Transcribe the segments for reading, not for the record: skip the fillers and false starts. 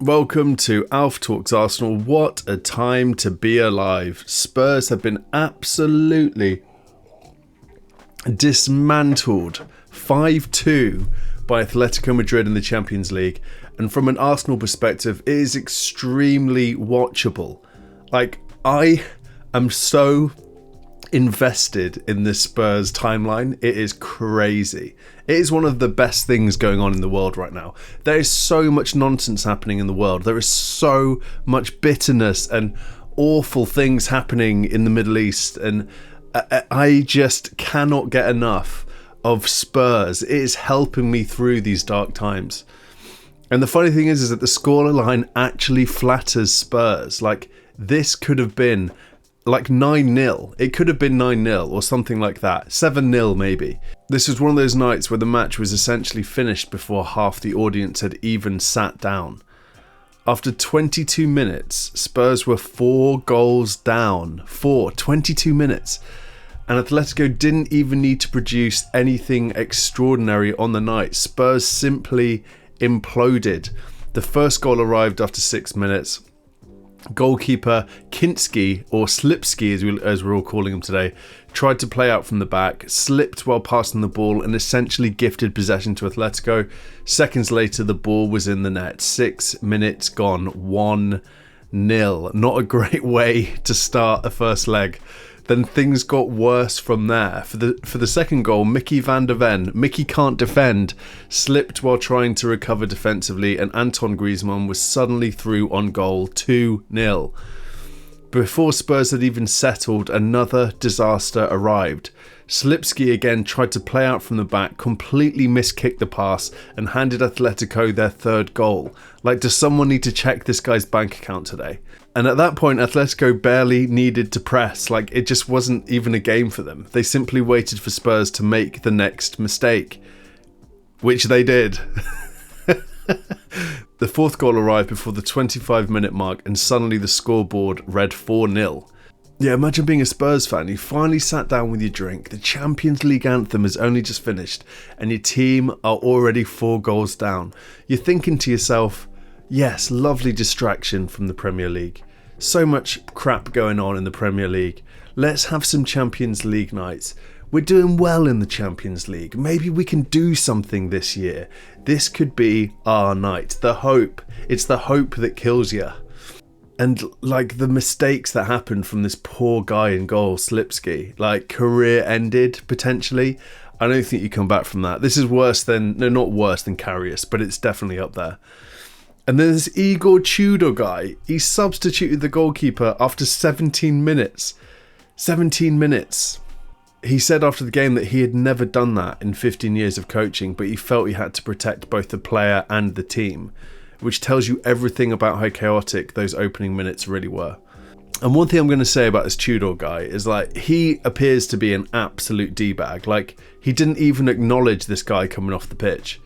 Welcome to Alf Talks Arsenal. What a time to be alive. Spurs have been absolutely dismantled 5-2 by Atletico Madrid in the Champions League. And from an Arsenal perspective, it is extremely watchable. I am so invested in this Spurs timeline. It is crazy. It is one of the best things going on in the world right now. There is so much nonsense happening in the world. There is so much bitterness and awful things happening in the Middle East, and I just cannot get enough of Spurs. It is helping me through these dark times. And the funny thing is that the scoreline actually flatters Spurs. This could have been 9-0. It could have been 9-0 or something like that. 7-0 maybe. This was one of those nights where the match was essentially finished before half the audience had even sat down. After 22 minutes, Spurs were 4 goals down. 22 minutes. And Atletico didn't even need to produce anything extraordinary on the night. Spurs simply imploded. The first goal arrived after 6 minutes. Goalkeeper Kinsky, or Slipsky as we're all calling him today, tried to play out from the back, slipped while passing the ball and essentially gifted possession to Atletico. Seconds later, the ball was in the net. 6 minutes gone, 1-0. Not a great way to start a first leg. Then things got worse from there. For the second goal, Micky Micky can't defend, slipped while trying to recover defensively, and Antonin Griezmann was suddenly through on goal, 2-0. Before Spurs had even settled, another disaster arrived. Slipsky again tried to play out from the back, completely miskicked the pass, and handed Atletico their third goal. Does someone need to check this guy's bank account today? And at that point, Atletico barely needed to press. It just wasn't even a game for them. They simply waited for Spurs to make the next mistake, which they did. The fourth goal arrived before the 25-minute mark, and suddenly the scoreboard read 4-0. Yeah, imagine being a Spurs fan. You finally sat down with your drink, the Champions League anthem has only just finished, and your team are already 4 goals down. You're thinking to yourself, yes, lovely distraction from the Premier League. So much crap going on in the Premier League. Let's have some Champions League nights. We're doing well in the Champions League. Maybe we can do something this year. This could be our night. The hope. It's the hope that kills you. And the mistakes that happened from this poor guy in goal, Slipsky, career ended potentially. I don't think you come back from that. This is not worse than Karius, but it's definitely up there. And then this Igor Tudor guy, he substituted the goalkeeper after 17 minutes. 17 minutes. He said after the game that he had never done that in 15 years of coaching, but he felt he had to protect both the player and the team, which tells you everything about how chaotic those opening minutes really were. And one thing I'm going to say about this Tudor guy is he appears to be an absolute D-bag. He didn't even acknowledge this guy coming off the pitch.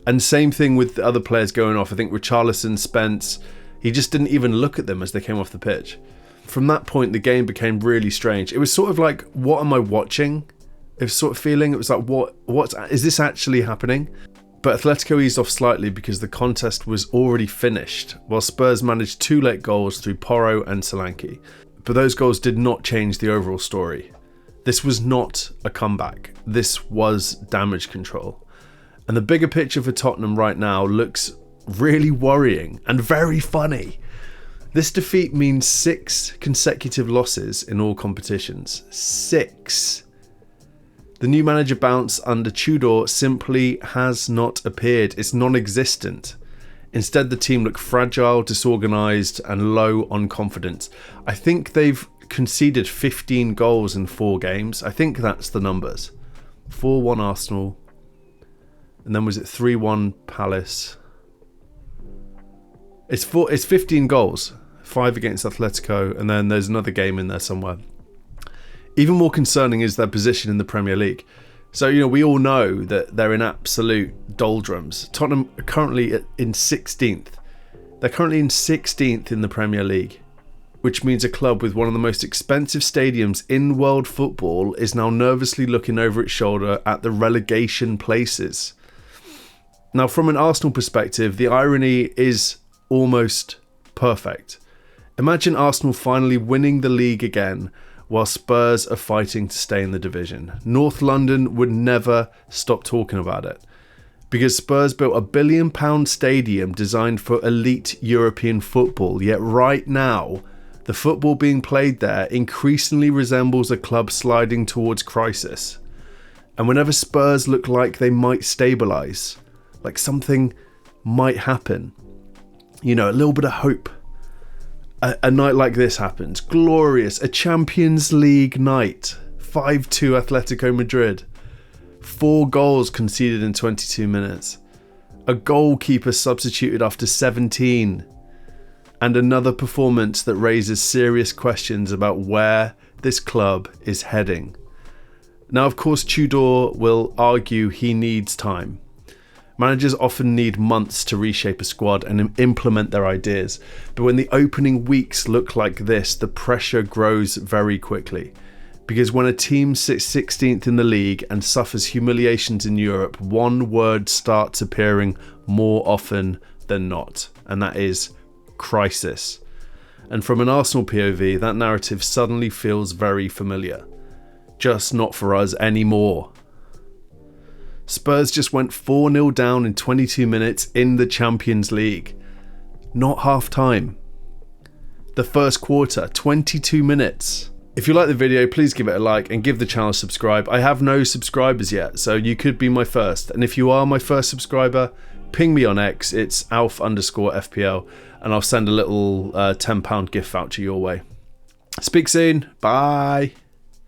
And same thing with the other players going off. I think Richarlison, Spence, he just didn't even look at them as they came off the pitch. From that point, the game became really strange. It was sort of what am I watching? It was sort of feeling, it was what is this actually happening? But Atletico eased off slightly because the contest was already finished, while Spurs managed 2 late goals through Porro and Solanke. But those goals did not change the overall story. This was not a comeback. This was damage control. And the bigger picture for Tottenham right now looks really worrying and very funny. This defeat means 6 consecutive losses in all competitions. 6. The new manager bounce under Tudor simply has not appeared. It's non-existent. Instead, the team look fragile, disorganised and low on confidence. I think they've conceded 15 goals in 4 games. I think that's the numbers. 4-1 Arsenal. And then was it 3-1 Palace? It's 15 goals. 5 against Atletico, and then there's another game in there somewhere. Even more concerning is their position in the Premier League. So, we all know that they're in absolute doldrums. Tottenham are currently in 16th. They're currently in 16th in the Premier League, which means a club with one of the most expensive stadiums in world football is now nervously looking over its shoulder at the relegation places. Now, from an Arsenal perspective, the irony is almost perfect. Imagine Arsenal finally winning the league again while Spurs are fighting to stay in the division. North London would never stop talking about it, because Spurs built a £1 billion stadium designed for elite European football, yet right now, the football being played there increasingly resembles a club sliding towards crisis. And whenever Spurs look like they might stabilise, like something might happen, a little bit of hope, a night like this happens. Glorious. A Champions League night. 5-2 Atletico Madrid. 4 goals conceded in 22 minutes. A goalkeeper substituted after 17. And another performance that raises serious questions about where this club is heading. Now, of course, Tudor will argue he needs time. Managers often need months to reshape a squad and implement their ideas, but when the opening weeks look like this, the pressure grows very quickly. Because when a team sits 16th in the league and suffers humiliations in Europe, one word starts appearing more often than not, and that is crisis. And from an Arsenal POV, that narrative suddenly feels very familiar. Just not for us anymore. Spurs just went 4-0 down in 22 minutes in the Champions League. Not half time. The first quarter, 22 minutes. If you like the video, please give it a like and give the channel a subscribe. I have no subscribers yet, so you could be my first. And if you are my first subscriber, ping me on X. It's alf_FPL, and I'll send a little £10 gift voucher your way. Speak soon. Bye.